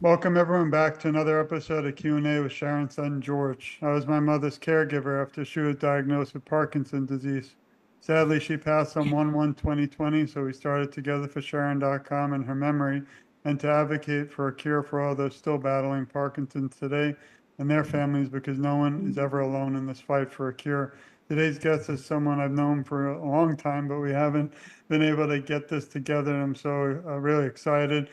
Welcome everyone back to another episode of Q&A with Sharon's son George. I was my mother's caregiver after she was diagnosed with Parkinson's disease. Sadly, she passed on 1/1/2020, so we started TogetherForSharon.com in her memory and to advocate for a cure for all those still battling Parkinson's today and their families, because no one is ever alone in this fight for a cure. Today's guest is someone I've known for a long time, but we haven't been able to get this together, and I'm so really excited.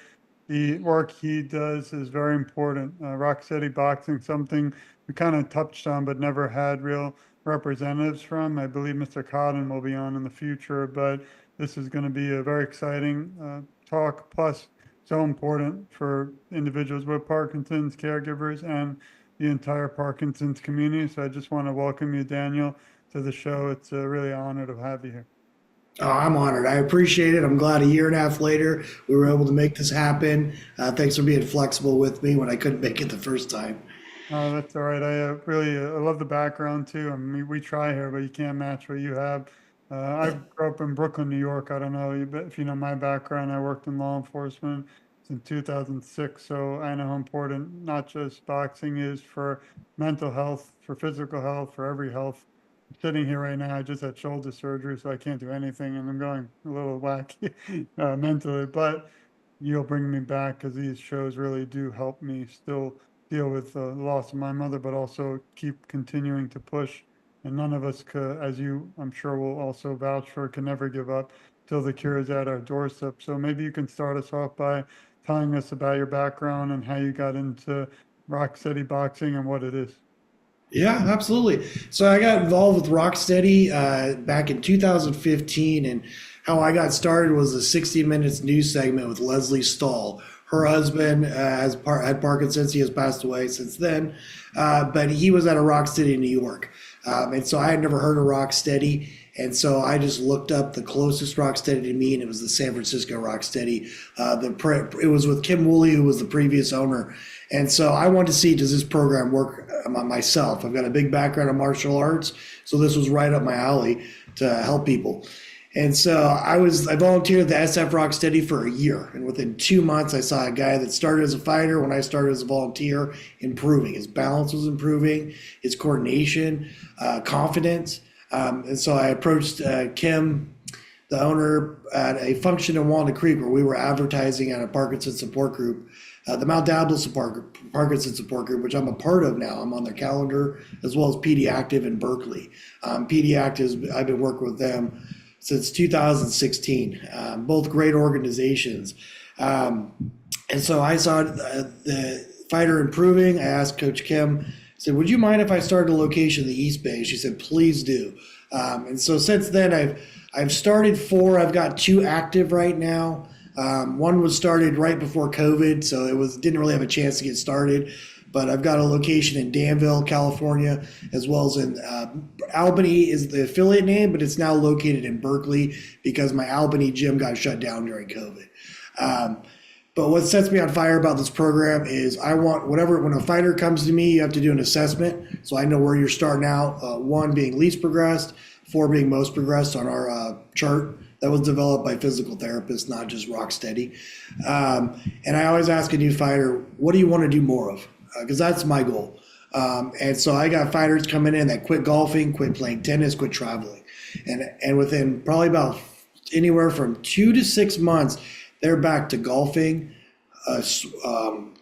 The work he does is very important. Rock Steady Boxing, something we kind of touched on, but never had real representatives from. I believe Mr. Cotton will be on in the future, but this is going to be a very exciting talk, plus so important for individuals with Parkinson's, caregivers, and the entire Parkinson's community. So I just want to welcome you, Daniel, to the show. It's a really honor to have you here. Oh, I'm honored. I appreciate it. I'm glad a year and a half later we were able to make this happen. Thanks for being flexible with me when I couldn't make it the first time. Oh, that's all right. I really I love the background too. I mean, we try here, but you can't match what you have. I grew up in Brooklyn, New York. I don't know if you know my background. I worked in law enforcement since 2006, so I know how important not just boxing is for mental health, for physical health, for every health. I'm sitting here right now. I just had shoulder surgery, so I can't do anything, and I'm going a little wacky mentally. But you'll bring me back because these shows really do help me still deal with the loss of my mother, but also keep continuing to push. And none of us could, as you, I'm sure, will also vouch for, can never give up till the cure is at our doorstep. So maybe you can start us off by telling us about your background and how you got into Rock Steady Boxing and what it is. Yeah, absolutely. So I got involved with Rocksteady back in 2015, and how I got started was a 60 Minutes news segment with Leslie Stahl. Her husband had Parkinson's. He has passed away since then, but he was at a Rocksteady in New York, and so I had never heard of Rocksteady. And so I just looked up the closest Rocksteady to me, and it was the San Francisco Rocksteady. It was with Kim Woolley, who was the previous owner. And so I wanted to see, does this program work myself? I've got a big background in martial arts, so this was right up my alley to help people. And so I volunteered at the SF Rocksteady for a year, and within 2 months, I saw a guy that started as a fighter when I started as a volunteer improving. His balance was improving, his coordination, confidence. And so I approached Kim, the owner, at a function in Walnut Creek where we were advertising at a Parkinson support group, the Mount Diablo Parkinson support group, which I'm a part of now. I'm on their calendar, as well as PD Active in Berkeley. PD Active, I've been working with them since 2016, both great organizations. And so I saw the fighter improving. I asked Coach Kim, I said, would you mind if I started a location in the East Bay? She said, please do. And so since then, I've started 4. I've got 2 active right now. One was started right before COVID, so didn't really have a chance to get started. But I've got a location in Danville, California, as well as in Albany is the affiliate name, but it's now located in Berkeley because my Albany gym got shut down during COVID. But what sets me on fire about this program is when a fighter comes to me, you have to do an assessment. So I know where you're starting out, 1 being least progressed, 4 being most progressed on our chart that was developed by physical therapists, not just Rocksteady. And I always ask a new fighter, what do you want to do more of? Because that's my goal. And so I got fighters coming in that quit golfing, quit playing tennis, quit traveling. And within probably about anywhere from 2 to 6 months, they're back to golfing,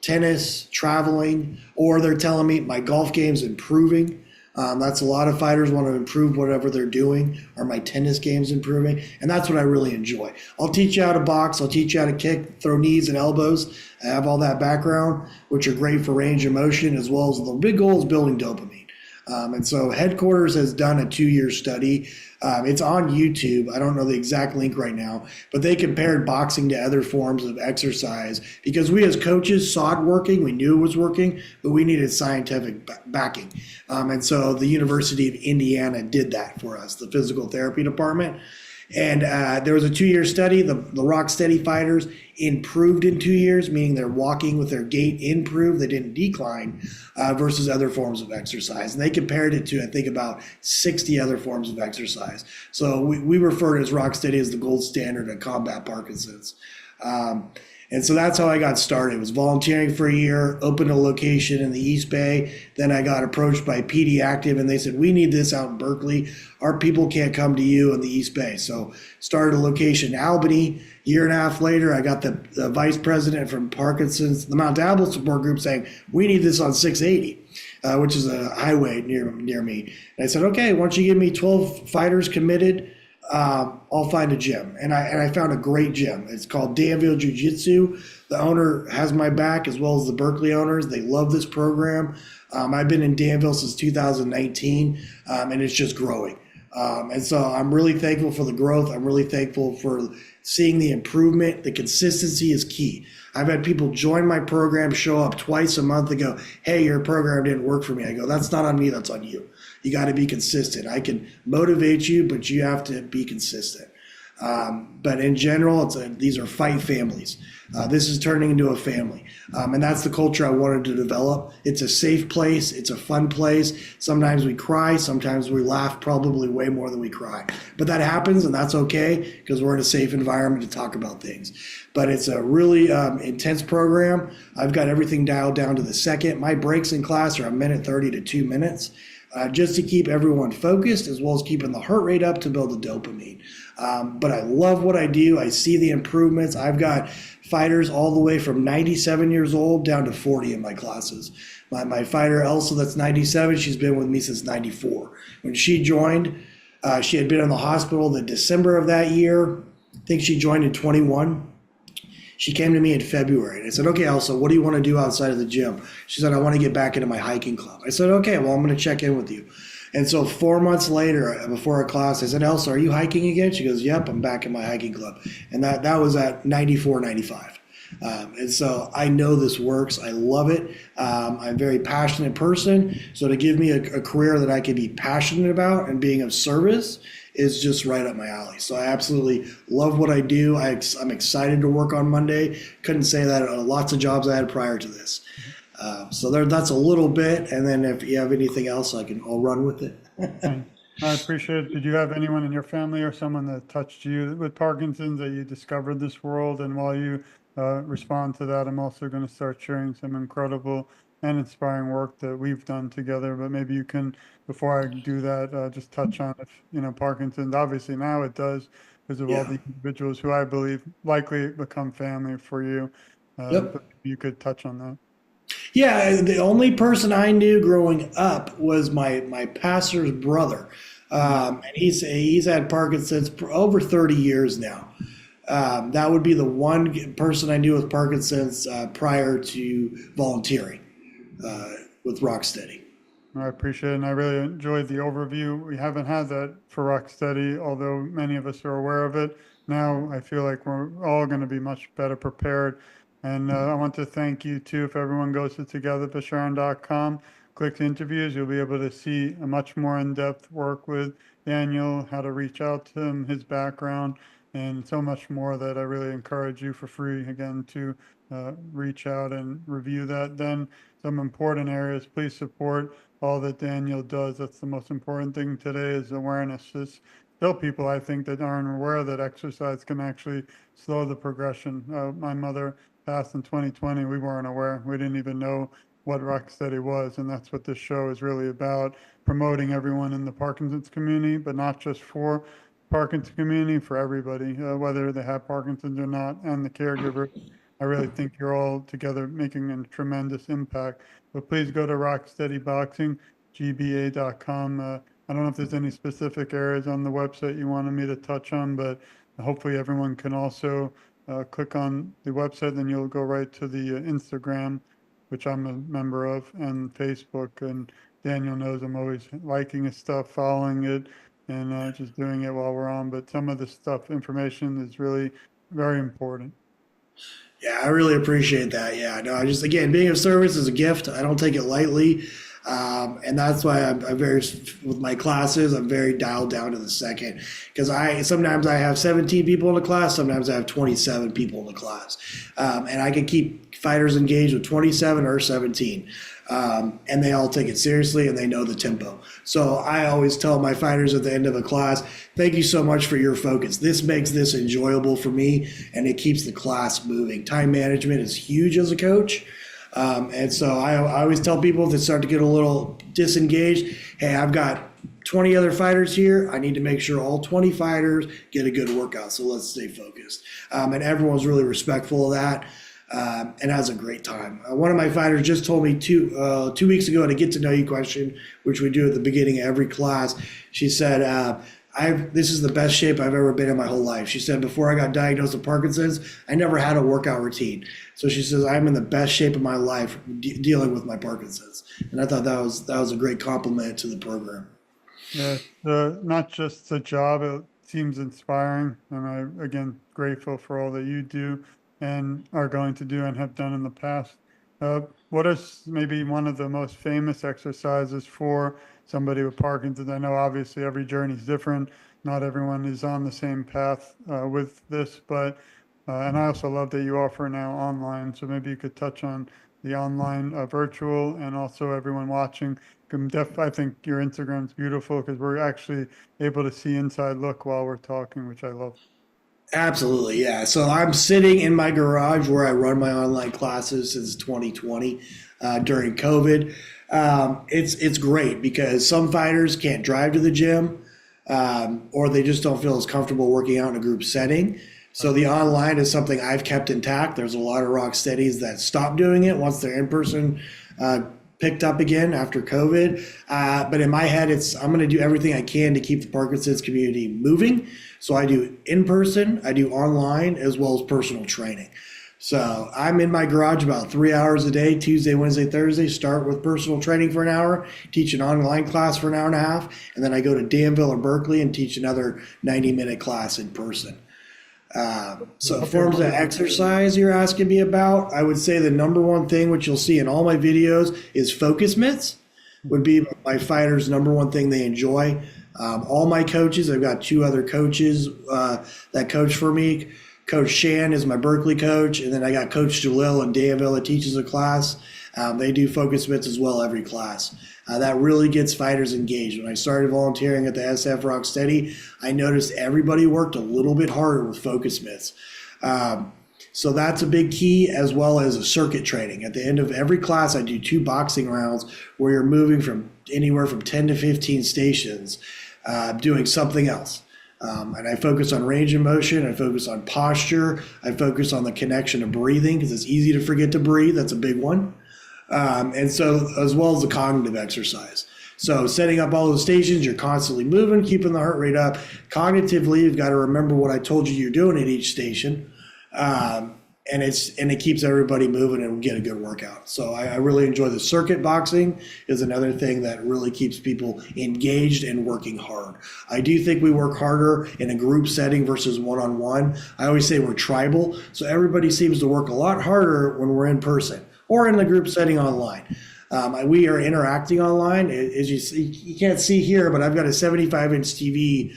tennis, traveling, or they're telling me my golf game's improving. That's a lot of fighters want to improve whatever they're doing, or my tennis game's improving, and that's what I really enjoy. I'll teach you how to box, I'll teach you how to kick, throw knees and elbows. I have all that background, which are great for range of motion, as well as the big goal is building dopamine. And so Headquarters has done a 2-year study. It's on YouTube. I don't know the exact link right now, but they compared boxing to other forms of exercise because we as coaches saw it working. We knew it was working, but we needed scientific backing. And so the University of Indiana did that for us, the physical therapy department. And there was a 2-year study. The Rocksteady fighters improved in 2 years, meaning their walking with their gait improved. They didn't decline versus other forms of exercise. And they compared it to, I think, about 60 other forms of exercise. So we refer to as Rocksteady as the gold standard to combat Parkinson's. And so that's how I got started. It was volunteering for a year, opened a location in the East Bay. Then I got approached by PD Active and they said, we need this out in Berkeley. Our people can't come to you in the East Bay. So started a location in Albany. Year and a half later, I got the vice president from Parkinson's, the Mount Diablo support group saying, we need this on 680. Which is a highway near me. And I said, okay, once you give me 12 fighters committed, I'll find a gym. And I found a great gym. It's called Danville Jiu-Jitsu. The owner has my back as well as the Berkeley owners. They love this program. I've been in Danville since 2019, and it's just growing. And so I'm really thankful for the growth. I'm really thankful for seeing the improvement. The consistency is key. I've had people join my program, show up twice a month and go, hey, your program didn't work for me. I go, that's not on me, that's on you. You got to be consistent. I can motivate you, but you have to be consistent. But in general, these are fight families. This is turning into a family. And that's the culture I wanted to develop. It's a safe place. It's a fun place. Sometimes we cry. Sometimes we laugh, probably way more than we cry. But that happens, and that's okay because we're in a safe environment to talk about things. But it's a really intense program. I've got everything dialed down to the second. My breaks in class are 1:30 to 2 minutes. Just to keep everyone focused as well as keeping the heart rate up to build the dopamine. But I love what I do. I see the improvements. I've got fighters all the way from 97 years old down to 40 in my classes. My fighter, Elsa, that's 97, she's been with me since 94. When she joined, she had been in the hospital in December of that year. I think she joined in 21. She came to me in February and I said, okay, Elsa, what do you want to do outside of the gym? She said, I want to get back into my hiking club. I said, okay, well, I'm going to check in with you. And so 4 months later, before our class, I said, Elsa, are you hiking again? She goes, yep, I'm back in my hiking club. And that was at 94, 95. And so I know this works. I love it. I'm a very passionate person. So to give me a career that I can be passionate about and being of service is just right up my alley. So I absolutely love what I do. I'm excited to work on Monday. Couldn't say that at lots of jobs I had prior to this. So that's a little bit. And then if you have anything else, I'll run with it. I appreciate it. Did you have anyone in your family or someone that touched you with Parkinson's that you discovered this world? And while you respond to that, I'm also going to start sharing some incredible and inspiring work that we've done together. But maybe you can, before I do that, just touch on if, Parkinson's, obviously now it does because of all the individuals who I believe likely become family for you. But you could touch on that. Yeah, the only person I knew growing up was my pastor's brother. And he's had Parkinson's for over 30 years now. That would be the one person I knew with Parkinson's prior to volunteering with Rocksteady. I appreciate it, and I really enjoyed the overview. We haven't had that for Rocksteady, although many of us are aware of it. Now I feel like we're all going to be much better prepared. And I want to thank you too. If everyone goes to TogetherForSharon.com, click interviews, you'll be able to see a much more in-depth work with Daniel, how to reach out to him, his background, and so much more that I really encourage you for free, again, to reach out and review that. Then some important areas, please support all that Daniel does. That's the most important thing today is awareness. There's still people, I think, that aren't aware that exercise can actually slow the progression. My mother passed in 2020. We weren't aware. We didn't even know what Rocksteady was. And that's what this show is really about, promoting everyone in the Parkinson's community, but not just for Parkinson's community, for everybody, whether they have Parkinson's or not, and the caregiver. I really think you're all together making a tremendous impact. But please go to rocksteadyboxinggba.com. I don't know if there's any specific areas on the website you wanted me to touch on, but hopefully everyone can also click on the website, then you'll go right to the Instagram, which I'm a member of, and Facebook. And Daniel knows I'm always liking his stuff, following it, and just doing it while we're on. But some of the stuff, information is really very important. Yeah, I really appreciate that. Yeah, no, again, being of service is a gift. I don't take it lightly. And that's why I'm very, with my classes, I'm very dialed down to the second, because sometimes I have 17 people in the class, sometimes I have 27 people in the class. And I can keep fighters engaged with 27 or 17. And they all take it seriously and they know the tempo. So I always tell my fighters at the end of a class, thank you so much for your focus. This makes this enjoyable for me and it keeps the class moving. Time management is huge as a coach. And so I always tell people that start to get a little disengaged, hey, I've got 20 other fighters here. I need to make sure all 20 fighters get a good workout. So let's stay focused. And everyone's really respectful of that. And has a great time. One of my fighters just told me 2 weeks ago in a get to know you question, which we do at the beginning of every class. She said, this is the best shape I've ever been in my whole life. She said, before I got diagnosed with Parkinson's, I never had a workout routine. So she says, I'm in the best shape of my life dealing with my Parkinson's. And I thought that was a great compliment to the program. Yeah, not just the job, it seems inspiring. And I'm, again, grateful for all that you do and are going to do and have done in the past. What is maybe one of the most famous exercises for somebody with Parkinson's? I know obviously every journey is different. Not everyone is on the same path with this, but and I also love that you offer now online. So maybe you could touch on the online virtual, and also everyone watching. I think your Instagram's beautiful because we're actually able to see inside look while we're talking, which I love. Absolutely, yeah. So I'm sitting in my garage where I run my online classes since 2020 during COVID. It's great because some fighters can't drive to the gym or they just don't feel as comfortable working out in a group setting. So the online is something I've kept intact. There's a lot of rock steadies that stop doing it once they're in person picked up again after COVID. But in my head, I'm going to do everything I can to keep the Parkinson's community moving. So I do in person, I do online, as well as personal training. So I'm in my garage about 3 hours a day, Tuesday, Wednesday, Thursday, start with personal training for an hour, teach an online class for an hour and a half, and then I go to Danville or Berkeley and teach another 90-minute class in person. So forms of exercise you're asking me about, I would say the number one thing, which you'll see in all my videos, is focus mitts would be my fighters' number one thing they enjoy. All my coaches, I've got 2 other coaches that coach for me. Coach Sharon is my Berkeley coach, and then I got Coach Jalil in Danville that teaches a class. They do focus mitts as well every class. That really gets fighters engaged. When I started volunteering at the SF Rocksteady, I noticed everybody worked a little bit harder with focus mitts. So that's a big key, as well as a circuit training. At the end of every class, I do 2 boxing rounds where you're moving from anywhere from 10 to 15 stations, doing something else. And I focus on range of motion, I focus on posture, I focus on the connection of breathing, because it's easy to forget to breathe. That's a big one. And so, as well as the cognitive exercise. So setting up all those stations, you're constantly moving, keeping the heart rate up. Cognitively, you've got to remember what I told you you're doing at each station. And it keeps everybody moving and get a good workout. So I really enjoy the circuit boxing is another thing that really keeps people engaged and working hard. I do think we work harder in a group setting versus one-on-one. I always say we're tribal. So everybody seems to work a lot harder when we're in person or in the group setting online. We are interacting online. As you see, you can't see here, but I've got a 75-inch TV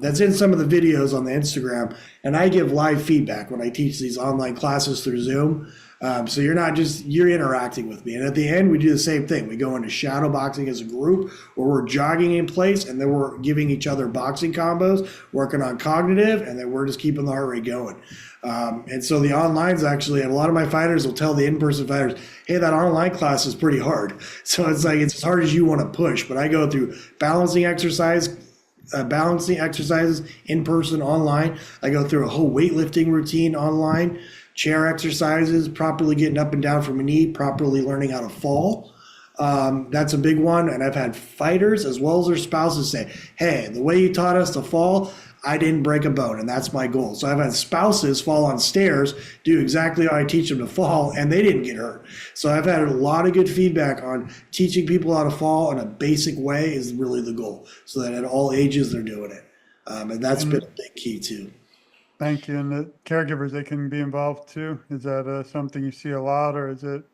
that's in some of the videos on the Instagram, and I give live feedback when I teach these online classes through Zoom. So you're interacting with me. And at the end, we do the same thing. We go into shadow boxing as a group where we're jogging in place, and then we're giving each other boxing combos, working on cognitive, and then we're just keeping the heart rate going. And so the online's actually, a lot of my fighters will tell the in-person fighters, hey, that online class is pretty hard. So it's like, it's as hard as you want to push, but I go through balancing exercises in person, online. I go through a whole weightlifting routine online, chair exercises, properly getting up and down from a knee, properly learning how to fall. That's a big one. And I've had fighters as well as their spouses say, hey, the way you taught us to fall, I didn't break a bone, and that's my goal. So I've had spouses fall on stairs, do exactly how I teach them to fall, and they didn't get hurt. So I've had a lot of good feedback on teaching people how to fall in a basic way is really the goal, so that at all ages they're doing it. And that's been a big key too. Thank you. And the caregivers, they can be involved too. Is that something you see a lot, or is it?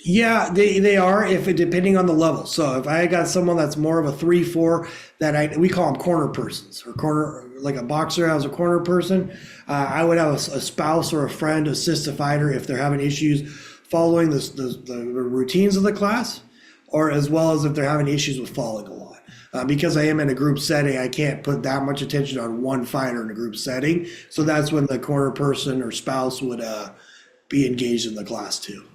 Yeah, they are if it depending on the level. So if I got someone that's more of a 3-4 that we call them corner persons or corner like a boxer has a corner person, I would have a spouse or a friend assist a fighter if they're having issues following the routines of the class, or as well as if they're having issues with falling a lot. Because I am in a group setting, I can't put that much attention on one fighter in a group setting. So that's when the corner person or spouse would be engaged in the class too.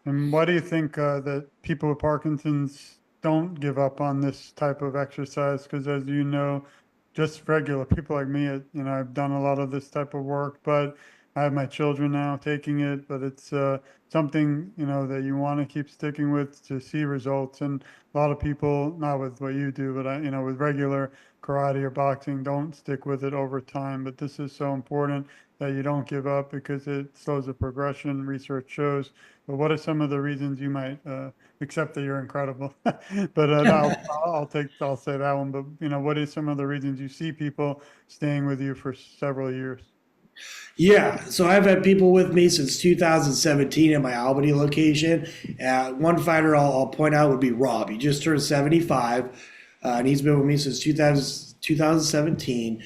And why do you think that people with Parkinson's don't give up on this type of exercise? Because as you know, just regular people like me, I've done a lot of this type of work, but I have my children now taking it, but it's something, that you want to keep sticking with to see results. And a lot of people, not with what you do, but with regular karate or boxing, don't stick with it over time. But this is so important that you don't give up because it slows the progression, research shows. But what are some of the reasons you might, accept that you're incredible? But no, I'll say that one. But what are some of the reasons you see people staying with you for several years? Yeah, so I've had people with me since 2017 at my Albany location. One fighter I'll point out would be Rob. He just turned 75, and he's been with me since 2017.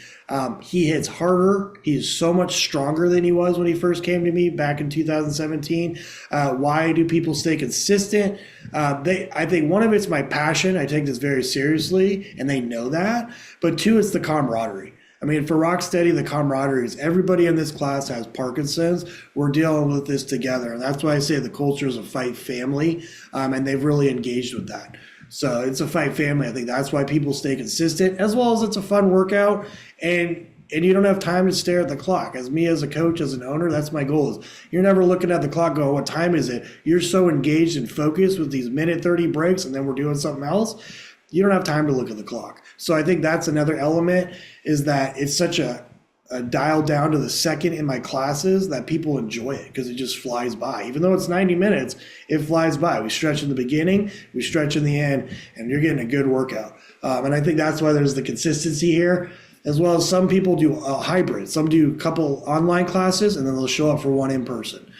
He hits harder. He is so much stronger than he was when he first came to me back in 2017. Why do people stay consistent? I think one of it's my passion. I take this very seriously, and they know that. But two, it's the camaraderie. I mean, for Rocksteady, the camaraderie is everybody in this class has Parkinson's. We're dealing with this together. And that's why I say the culture is a fight family, and they've really engaged with that. So it's a fight family. I think that's why people stay consistent, as well as it's a fun workout. And you don't have time to stare at the clock. As me as a coach, as an owner, that's my goal is you're never looking at the clock going, what time is it? You're so engaged and focused with these minute 30 breaks and then we're doing something else. You don't have time to look at the clock. So I think that's another element is that it's such a dial down to the second in my classes that people enjoy it because it just flies by. Even though it's 90 minutes, it flies by. We stretch in the beginning, we stretch in the end, and you're getting a good workout. And I think that's why there's the consistency here, as well as some people do a hybrid. Some do a couple online classes, and then they'll show up for one in person.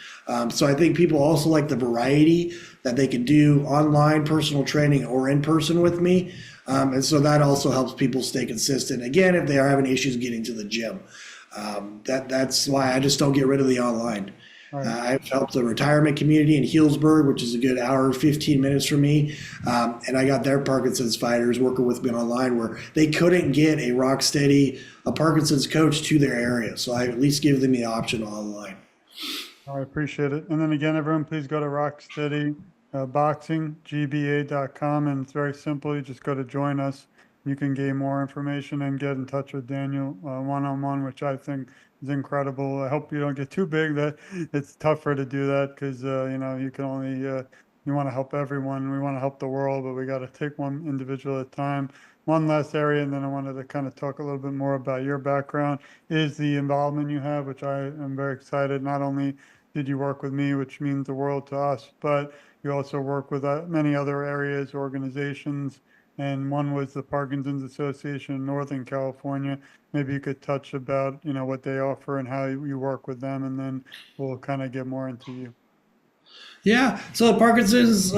So I think people also like the variety that they can do online personal training or in person with me. And so that also helps people stay consistent. Again, if they are having issues getting to the gym, that's why I just don't get rid of the online. Right. I've helped the retirement community in Healdsburg, which is a good hour, 15 minutes from me. And I got their Parkinson's fighters working with me online where they couldn't get a Parkinson's coach to their area. So I at least give them the option online. I appreciate it. And then again, everyone, please go to Rocksteady Boxing, GBA.com. And it's very simple. You just go to join us. You can gain more information and get in touch with Daniel one-on-one, which I think is incredible. I hope you don't get too big that it's tougher to do that because, you can only, you want to help everyone. We want to help the world, but we got to take one individual at a time. One last area, and then I wanted to kind of talk a little bit more about your background, is the involvement you have, which I am very excited. Not only did you work with me, which means the world to us, but you also work with many other areas, organizations, and one was the Parkinson's Association in Northern California. Maybe you could touch about, what they offer and how you work with them, and then we'll kind of get more into you. Yeah, so the Parkinson's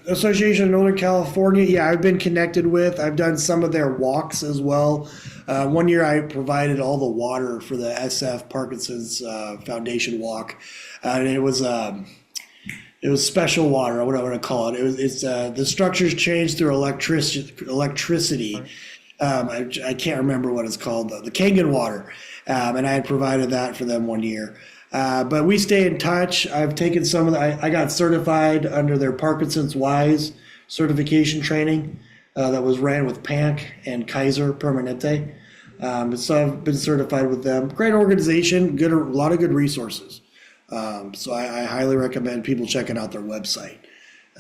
Association of Northern California, yeah, I've been connected with. I've done some of their walks as well. One year I provided all the water for the SF Parkinson's Foundation walk, and it was special water, or whatever I want to call it. It's the structures changed through electricity. Right. I can't remember what it's called though. The Kangen water, and I had provided that for them one year. But we stay in touch. I've taken some of the. I got certified under their Parkinson's Wise certification training that was ran with PANC and Kaiser Permanente. So I've been certified with them. Great organization, a lot of good resources. So I highly recommend people checking out their website.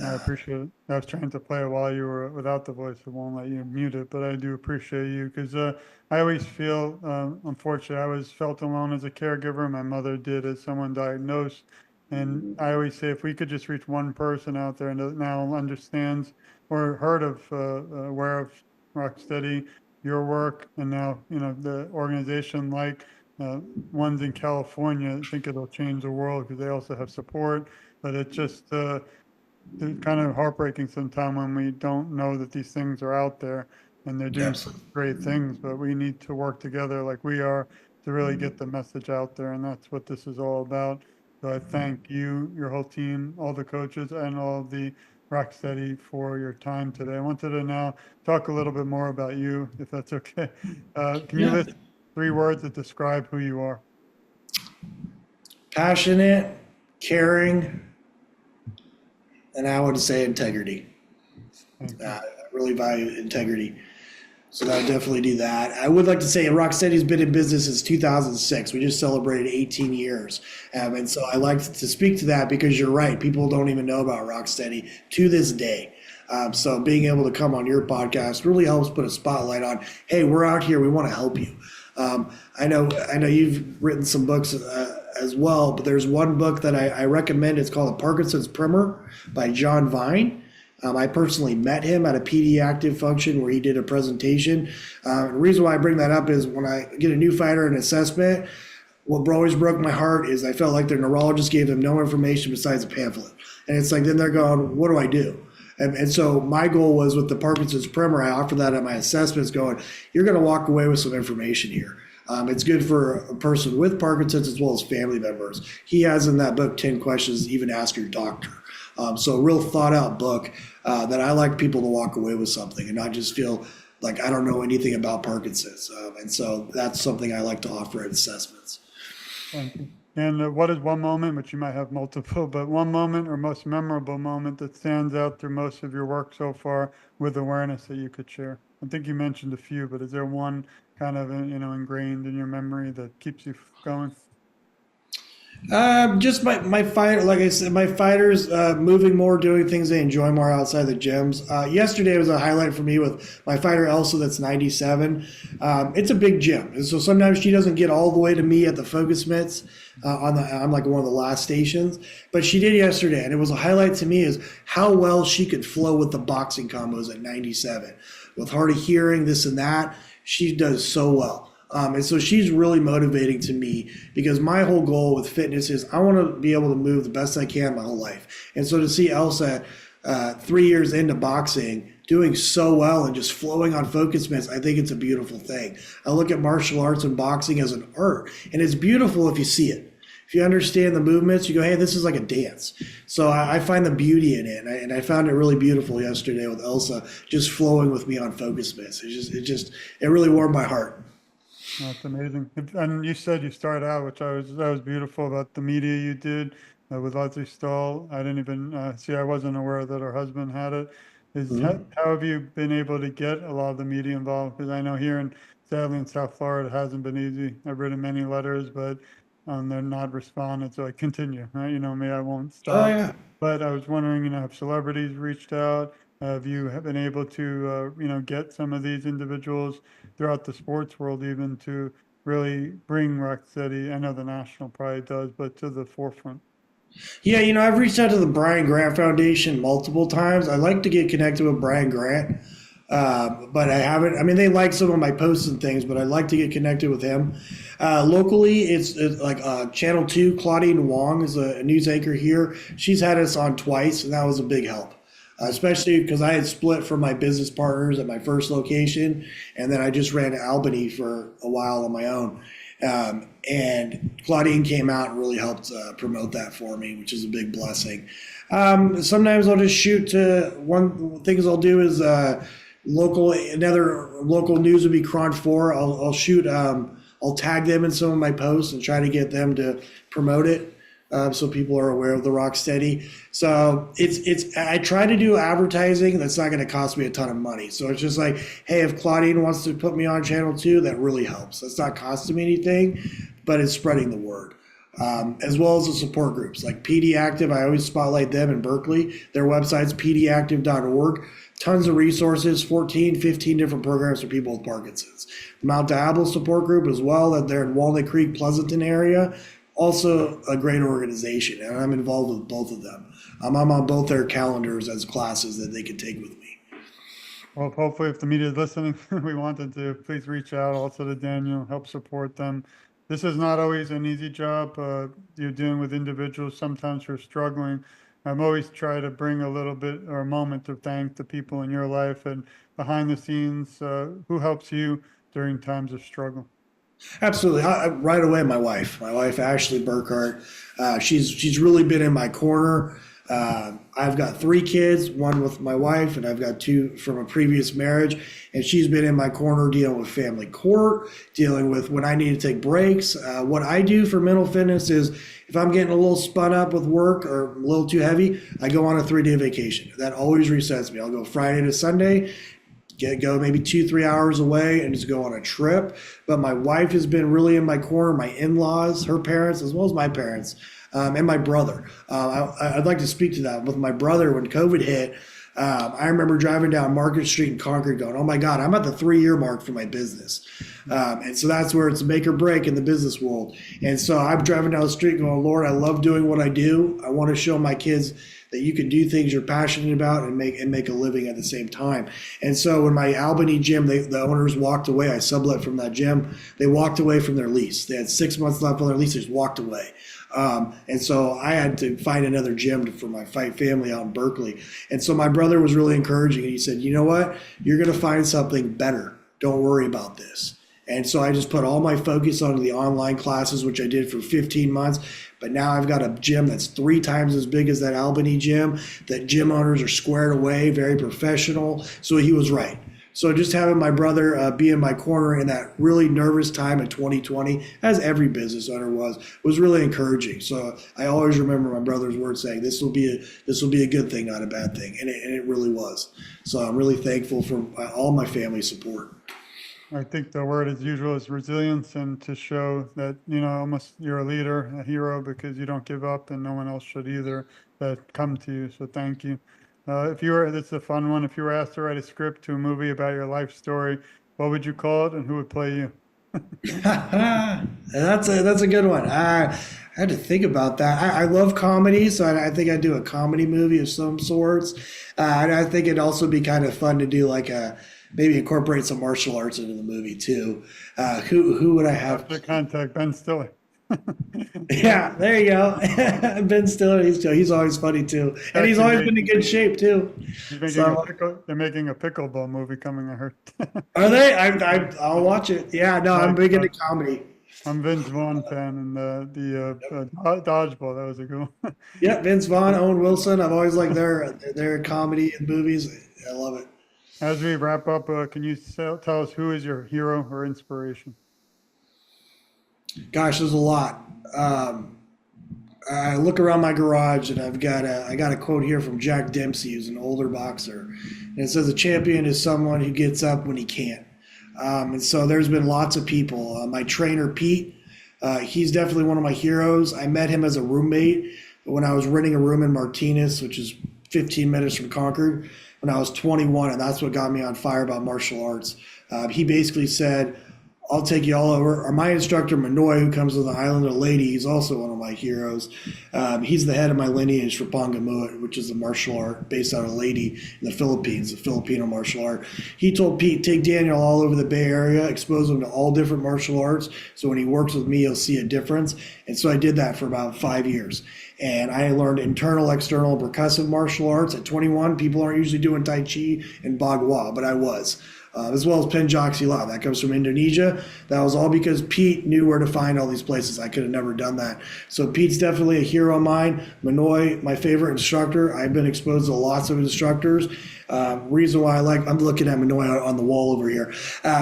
I appreciate it. I was trying to play it while you were without the voice. It won't let you mute it, but I do appreciate you because I always feel, unfortunately, I always felt alone as a caregiver. My mother did as someone diagnosed. And I always say if we could just reach one person out there that now understands or heard of, aware of Rocksteady, your work, and now, the organization like ones in California, I think it'll change the world because they also have support. But it just, it's kind of heartbreaking sometimes when we don't know that these things are out there and they're doing such Absolutely. great things, but we need to work together like we are to really get the message out there. And that's what this is all about. So I thank you, your whole team, all the coaches and all of the Rocksteady for your time today. I wanted to now talk a little bit more about you, if that's okay. Can you Yeah. list 3 words that describe who you are? Passionate, caring, and I would say integrity. Thank you. I really value integrity. So I would definitely do that. I would like to say Rocksteady's been in business since 2006. We just celebrated 18 years. And so I like to speak to that because you're right. People don't even know about Rocksteady to this day. So being able to come on your podcast really helps put a spotlight on, hey, we're out here. We want to help you. I know you've written some books as well, but there's one book that I recommend. It's called The Parkinson's Primer by John Vine. I personally met him at a PD Active function where he did a presentation. The reason why I bring that up is when I get a new fighter an assessment, what always broke my heart is I felt like their neurologist gave them no information besides a pamphlet. And it's like, then they're going, what do I do? And so my goal was with the Parkinson's Primer, I offer that at my assessments going, you're going to walk away with some information here. It's good for a person with Parkinson's as well as family members. He has in that book 10 questions, even ask your doctor. So a real thought out book that I like people to walk away with something and not just feel like I don't know anything about Parkinson's. And so that's something I like to offer at assessments. Thank you. And what is one moment, which you might have multiple, but one moment or most memorable moment that stands out through most of your work so far with awareness that you could share? I think you mentioned a few, but is there one kind of, ingrained in your memory that keeps you going? Just my fight, like I said, my fighters moving more, doing things they enjoy more outside the gyms. Yesterday was a highlight for me with my fighter Elsa, that's 97. It's a big gym, and so sometimes she doesn't get all the way to me at the focus mitts. I'm like one of the last stations, but she did yesterday, and it was a highlight to me is how well she could flow with the boxing combos at 97, with hard of hearing, this and that. She does so well. And so she's really motivating to me because my whole goal with fitness is I want to be able to move the best I can my whole life. And so to see Elsa 3 years into boxing doing so well and just flowing on focus mitts, I think it's a beautiful thing. I look at martial arts and boxing as an art, and it's beautiful if you see it. If you understand the movements, you go, hey, this is like a dance. So I find the beauty in it, and I found it really beautiful yesterday with Elsa just flowing with me on focus mitts. It really warmed my heart. That's amazing. And you said you started out, which that was beautiful about the media you did with Leslie Stahl. I didn't even see, I wasn't aware that her husband had it. Mhm. How have you been able to get a lot of the media involved? Because I know here sadly in South Florida, it hasn't been easy. I've written many letters, but they're not responded. So I continue, right? You know me, I won't Oh stop. yeah. But I was wondering, have celebrities reached out? Have you been able to, get some of these individuals throughout the sports world even to really bring Rocksteady? I know the national probably does, but to the forefront. Yeah, I've reached out to the Brian Grant Foundation multiple times. I'd like to get connected with Brian Grant, but I haven't. I mean, they like some of my posts and things, but I'd like to get connected with him. Locally, it's like Channel 2, Claudine Wong is a news anchor here. She's had us on twice, and that was a big help. Especially because I had split from my business partners at my first location, and then I just ran to Albany for a while on my own. And Claudine came out and really helped promote that for me, which is a big blessing. Sometimes I'll just shoot to one things I'll do is another local news would be Cron 4. I'll shoot, I'll tag them in some of my posts and try to get them to promote it. So people are aware of the Rocksteady. So I try to do advertising that's not going to cost me a ton of money. So it's just like, hey, if Claudine wants to put me on Channel 2, that really helps. That's not costing me anything, but it's spreading the word. As well as the support groups like PD Active. I always spotlight them in Berkeley. Their website's pdactive.org. Tons of resources, 14, 15 different programs for people with Parkinson's. The Mount Diablo support group as well, that they're in Walnut Creek, Pleasanton area. Also a great organization, and I'm involved with both of them. I'm on both their calendars as classes that they can take with me. Well, hopefully, if the media is listening, we wanted to please reach out also to Daniel, help support them. This is not always an easy job. You're dealing with individuals sometimes who are struggling, I'm always try to bring a little bit or a moment of thanks to people in your life and behind the scenes. Who helps you during times of struggle? Absolutely. Right away, my wife Ashley Burkardt. She's really been in my corner. I've got three kids, one with my wife, and I've got two from a previous marriage. And she's been in my corner dealing with family court, dealing with when I need to take breaks. What I do for mental fitness is if I'm getting a little spun up with work or a little too heavy, I go on a 3-day vacation. That always resets me. I'll go Friday to Sunday, go maybe 2-3 hours away and just go on a trip. But my wife has been really in my corner, my in-laws, her parents, as well as my parents, and my brother. I'd like to speak to that. With my brother, when COVID hit, I remember driving down Market Street in Concord going, oh my God, I'm at the 3-year mark for my business. And so that's where it's make or break in the business world. And so I'm driving down the street going, Lord, I love doing what I do. I want to show my kids that you can do things you're passionate about and make a living at the same time. And so when my Albany gym, the owners walked away, I sublet from that gym. They walked away from their lease. They had 6 months left on their lease. They just walked away. And so I had to find another gym for my fight family out in Berkeley. And so my brother was really encouraging. And he said, you know what? You're going to find something better. Don't worry about this. And so I just put all my focus onto the online classes, which I did for 15 months. But now I've got a gym that's 3 times as big as that Albany gym. That gym owners are squared away, very professional. So he was right. So just having my brother be in my corner in that really nervous time in 2020, as every business owner was really encouraging. So I always remember my brother's words saying, "This will be a good thing, not a bad thing," and it really was. So I'm really thankful for all my family support. I think the word as usual is resilience, and to show that, almost you're a leader, a hero, because you don't give up and no one else should either that come to you. So thank you. This is a fun one. If you were asked to write a script to a movie about your life story, what would you call it and who would play you? That's a good one. I had to think about that. I love comedy, so I think I'd do a comedy movie of some sorts. And I think it'd also be kind of fun to do maybe incorporate some martial arts into the movie too. Who would I have? To contact Ben Stiller. Yeah, there you go. Ben Stiller, he's always funny too, and he's always been in good shape too. They're making a pickleball movie coming, I heard. Are they? I'll watch it. Yeah, no, I'm big into comedy. I'm Vince Vaughn fan, and the dodgeball, that was a good one. Yeah, Vince Vaughn, Owen Wilson. I've always liked their comedy and movies. I love it. As we wrap up, can you tell us who is your hero or inspiration? Gosh, there's a lot. I look around my garage and I got a quote here from Jack Dempsey, who's an older boxer, and it says, "A champion is someone who gets up when he can't." And so there's been lots of people. My trainer Pete, he's definitely one of my heroes. I met him as a roommate when I was renting a room in Martinez, which is 15 minutes from Concord, when I was 21, and that's what got me on fire about martial arts. He basically said, I'll take you all over. Or my instructor, Manoy, who comes to the Island of Lady, he's also one of my heroes. He's the head of my lineage for Pangamuit, which is a martial art based out of Lady in the Philippines, a Filipino martial art. He told Pete, take Daniel all over the Bay Area, expose him to all different martial arts, so when he works with me, he'll see a difference. And so I did that for about 5 years. And I learned internal, external, percussive martial arts. At 21, people aren't usually doing Tai Chi and Bagua, but I was. As well as Pencak Silat. That comes from Indonesia. That was all because Pete knew where to find all these places. I could have never done that. So Pete's definitely a hero of mine. Manoy, my favorite instructor. I've been exposed to lots of instructors. Reason why I'm looking at Manoy on the wall over here.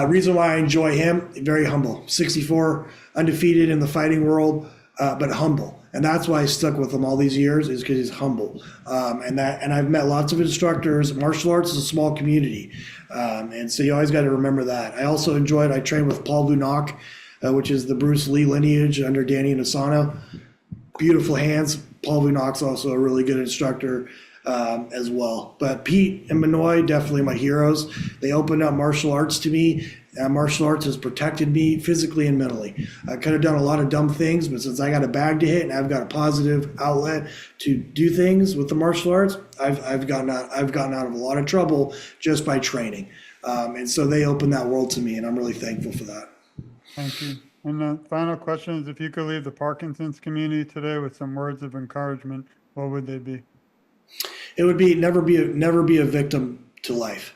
Reason why I enjoy him, very humble. 64, undefeated in the fighting world, but humble. And that's why I stuck with him all these years, is because he's humble. And I've met lots of instructors. Martial arts is a small community. And so you always got to remember that. I trained with Paul Vunak, which is the Bruce Lee lineage under Danny Nasano. Beautiful hands. Paul Vunak's also a really good instructor as well. But Pete and Manoy, definitely my heroes. They opened up martial arts to me. Martial arts has protected me physically and mentally. I could have done a lot of dumb things, but since I got a bag to hit and I've got a positive outlet to do things with the martial arts, I've gotten out of a lot of trouble just by training. And so they opened that world to me, and I'm really thankful for that. Thank you. And the final question is, if you could leave the Parkinson's community today with some words of encouragement, what would they be? It would be never be a victim to life.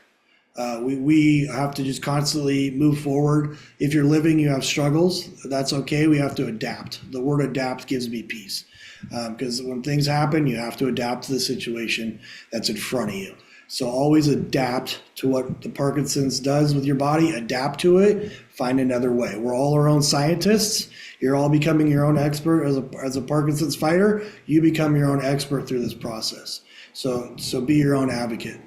We have to just constantly move forward. If you're living, you have struggles. That's okay. We have to adapt. The word adapt gives me peace because when things happen, you have to adapt to the situation that's in front of you. So always adapt to what the Parkinson's does with your body. Adapt to it. Find another way. We're all our own scientists. You're all becoming your own expert as a Parkinson's fighter. You become your own expert through this process. So be your own advocate.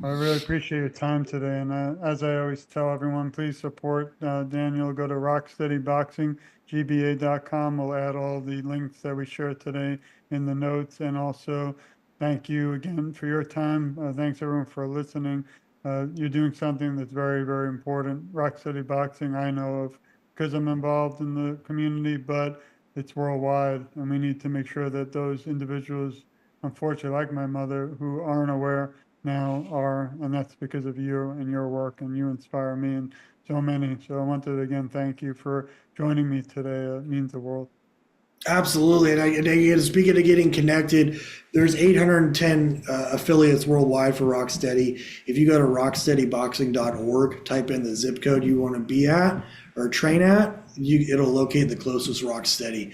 I really appreciate your time today. And as I always tell everyone, please support Daniel. Go to rocksteadyboxinggba.com. We'll add all the links that we shared today in the notes. And also, thank you again for your time. Thanks everyone for listening. You're doing something that's very, very important. Rock Steady Boxing, I know of because I'm involved in the community, but it's worldwide. And we need to make sure that those individuals, unfortunately, like my mother, who aren't aware, now are, and that's because of you and your work, and you inspire me and so many. So I wanted to again thank you for joining me today. It means the world. Absolutely. And speaking of getting connected, there's 810 affiliates worldwide for Rocksteady. If you go to rocksteadyboxing.org, type in the zip code you want to be at or train at, it'll locate the closest Rocksteady.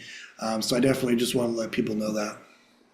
So I definitely just want to let people know that.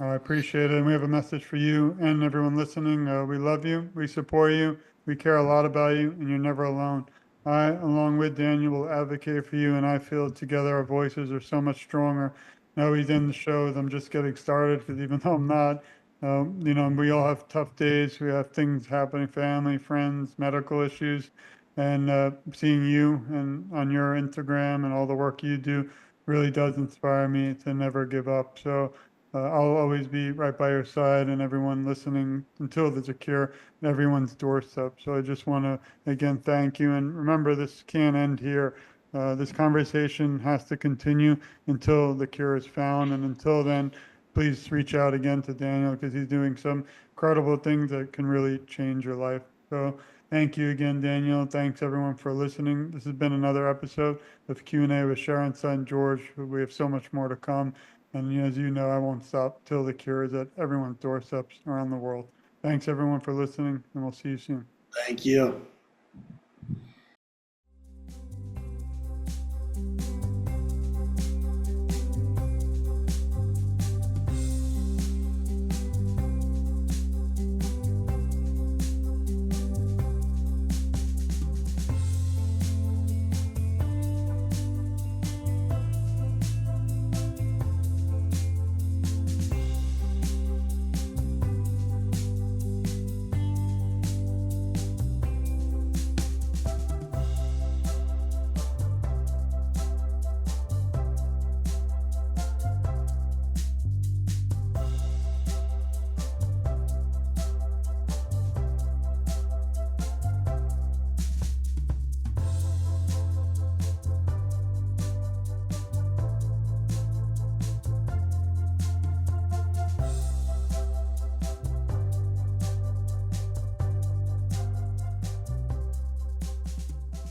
I appreciate it. And we have a message for you and everyone listening. We love you. We support you. We care a lot about you, and you're never alone. I, along with Daniel, will advocate for you, and I feel together our voices are so much stronger. Now he's in the show. I'm just getting started because even though I'm not, we all have tough days. We have things happening, family, friends, medical issues, and seeing you and on your Instagram and all the work you do really does inspire me to never give up. So I'll always be right by your side and everyone listening until there's a cure at everyone's doorstep. So I just want to again thank you. And remember, this can't end here. This conversation has to continue until the cure is found. And until then, please reach out again to Daniel because he's doing some incredible things that can really change your life. So thank you again, Daniel. Thanks everyone for listening. This has been another episode of Q&A with Sharon's son, George. We have so much more to come. And as you know, I won't stop till the cure is at everyone's doorsteps around the world. Thanks everyone for listening, and we'll see you soon. Thank you.